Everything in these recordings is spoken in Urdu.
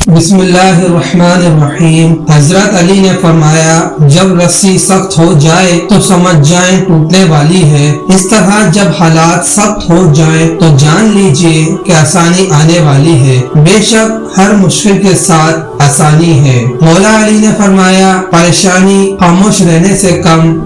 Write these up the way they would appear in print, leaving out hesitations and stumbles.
بسم اللہ الرحمن الرحیم۔ حضرت علی نے فرمایا جب رسی سخت ہو جائے تو سمجھ جائیں ٹوٹنے والی ہے، اس طرح جب حالات سخت ہو جائیں تو جان لیجئے کہ آسانی آنے والی ہے۔ بے شک ہر مشکل کے ساتھ آسانی ہے۔ مولا علی نے فرمایا پریشانی خاموش رہنے سے کم،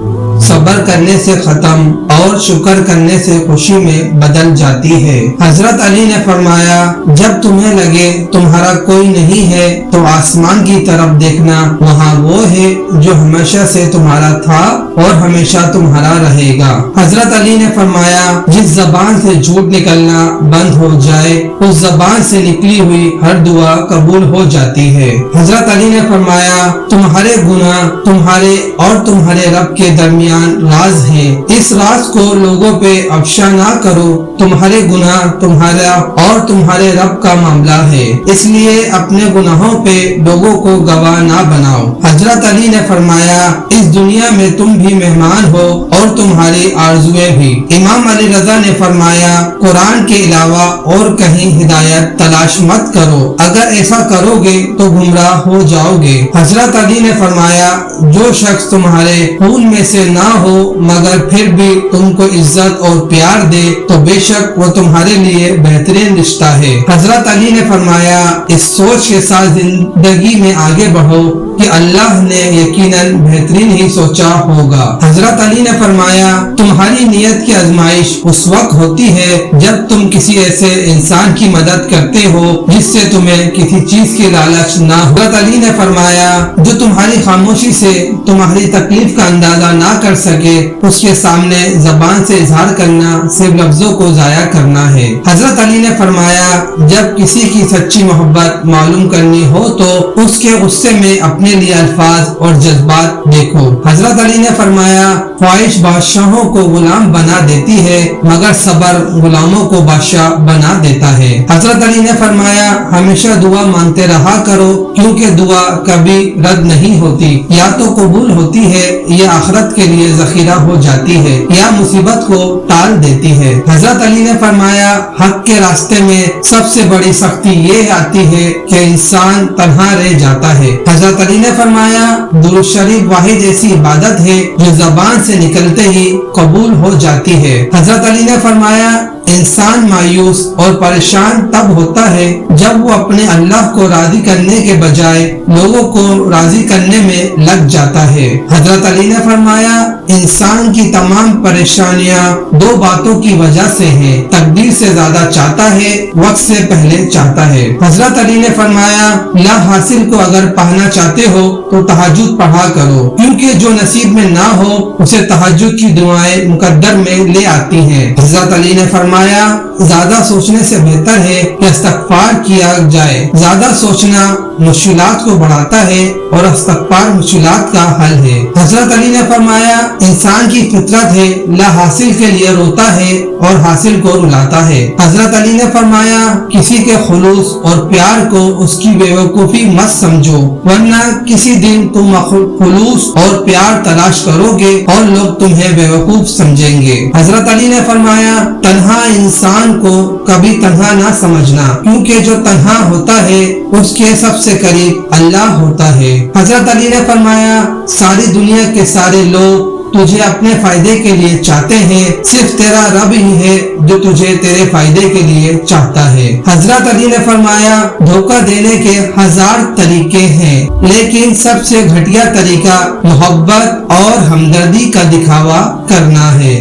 صبر کرنے سے ختم اور شکر کرنے سے خوشی میں بدل جاتی ہے۔ حضرت علی نے فرمایا جب تمہیں لگے تمہارا کوئی نہیں ہے تو آسمان کی طرف دیکھنا، وہاں وہ ہے جو ہمیشہ سے تمہارا تھا اور ہمیشہ تمہارا رہے گا۔ حضرت علی نے فرمایا جس زبان سے جھوٹ نکلنا بند ہو جائے اس زبان سے نکلی ہوئی ہر دعا قبول ہو جاتی ہے۔ حضرت علی نے فرمایا تمہارے گناہ تمہارے اور تمہارے رب کے درمیان راز ہے، اس راز کو لوگوں پہ افشا نہ کرو، تمہارے گناہ تمہارا اور تمہارے رب کا معاملہ ہے، اس لیے اپنے گناہوں پہ لوگوں کو گواہ نہ بناؤ۔ حضرت علی نے فرمایا اس دنیا میں تم بھی مہمان ہو اور تمہاری آرزویں بھی۔ امام علی رضا نے فرمایا قرآن کے علاوہ اور کہیں ہدایت تلاش مت کرو، اگر ایسا کرو گے تو گمراہ ہو جاؤ گے۔ حضرت علی نے فرمایا جو شخص تمہارے خون میں سے نہ ہو مگر پھر بھی تم کو عزت اور پیار دے تو بے شک وہ تمہارے لیے بہترین رشتہ ہے۔ حضرت علی نے فرمایا اس سوچ کے ساتھ زندگی میں آگے بڑھو کہ اللہ نے یقیناً بہترین ہی سوچا ہوگا۔ حضرت علی نے فرمایا تمہاری نیت کی آزمائش اس وقت ہوتی ہے جب تم کسی ایسے انسان کی مدد کرتے ہو جس سے تمہیں کسی چیز کی لالچ نہ ہو۔ حضرت علی نے فرمایا جو تمہاری خاموشی سے تمہاری تکلیف کا اندازہ نہ کر سکے اس کے سامنے زبان سے اظہار کرنا صرف لفظوں کو ضائع کرنا ہے۔ حضرت علی نے فرمایا جب کسی کی سچی محبت معلوم کرنی ہو تو اس کے غصے میں اپنے لیے الفاظ اور جذبات دیکھو۔ حضرت علی نے فرمایا خواہش بادشاہوں کو غلام بنا دیتی ہے مگر صبر غلاموں کو بادشاہ بنا دیتا ہے۔ حضرت علی نے فرمایا ہمیشہ دعا مانگتے رہا کرو کیونکہ دعا کبھی رد نہیں ہوتی، یا تو قبول ہوتی ہے یا آخرت کے لیے ذخیرہ ہو جاتی ہے یا مصیبت کو ٹال دیتی ہے۔ حضرت علی نے فرمایا حق کے راستے میں سب سے بڑی سختی یہ آتی ہے کہ انسان تنہا رہ جاتا ہے۔ حضرت علی نے فرمایا درود شریف واحد ایسی عبادت ہے جو زبان سے نکلتے ہی قبول ہو جاتی ہے۔ حضرت علی نے فرمایا انسان مایوس اور پریشان تب ہوتا ہے جب وہ اپنے اللہ کو راضی کرنے کے بجائے لوگوں کو راضی کرنے میں لگ جاتا ہے۔ حضرت علی نے فرمایا انسان کی تمام پریشانیاں دو باتوں کی وجہ سے ہیں، تقدیر سے زیادہ چاہتا ہے، وقت سے پہلے چاہتا ہے۔ حضرت علی نے فرمایا لا حاصل کو اگر پانا چاہتے ہو تو تہجد پڑھا کرو کیونکہ جو نصیب میں نہ ہو اسے تہجد کی دعائیں مقدر میں لے آتی ہیں۔ حضرت علی نے فرمایا زیادہ سوچنے سے بہتر ہے کہ استغفار کیا جائے، زیادہ سوچنا مشکلات کو بڑھاتا ہے اور استغفار مشکلات کا حل ہے۔ حضرت علی نے فرمایا انسان کی فطرت ہے لا حاصل کے لیے روتا ہے اور حاصل کو رلاتا ہے۔ حضرت علی نے فرمایا کسی کے خلوص اور پیار کو اس کی بیوقوفی مت سمجھو ورنہ کسی دن تم خلوص اور پیار تلاش کرو گے اور لوگ تمہیں بیوقوف سمجھیں گے۔ حضرت علی نے فرمایا تنہا انسان کو کبھی تنہا نہ سمجھنا کیونکہ جو تنہا ہوتا ہے اس کے سب سے قریب اللہ ہوتا ہے۔ حضرت علی نے فرمایا ساری دنیا کے سارے لوگ تجھے اپنے فائدے کے لیے چاہتے ہیں، صرف تیرا رب ہی ہے جو تجھے تیرے فائدے کے لیے چاہتا ہے۔ حضرت علی نے فرمایا دھوکہ دینے کے 1000 طریقے ہیں لیکن سب سے گھٹیا طریقہ محبت اور ہمدردی کا دکھاوا کرنا ہے۔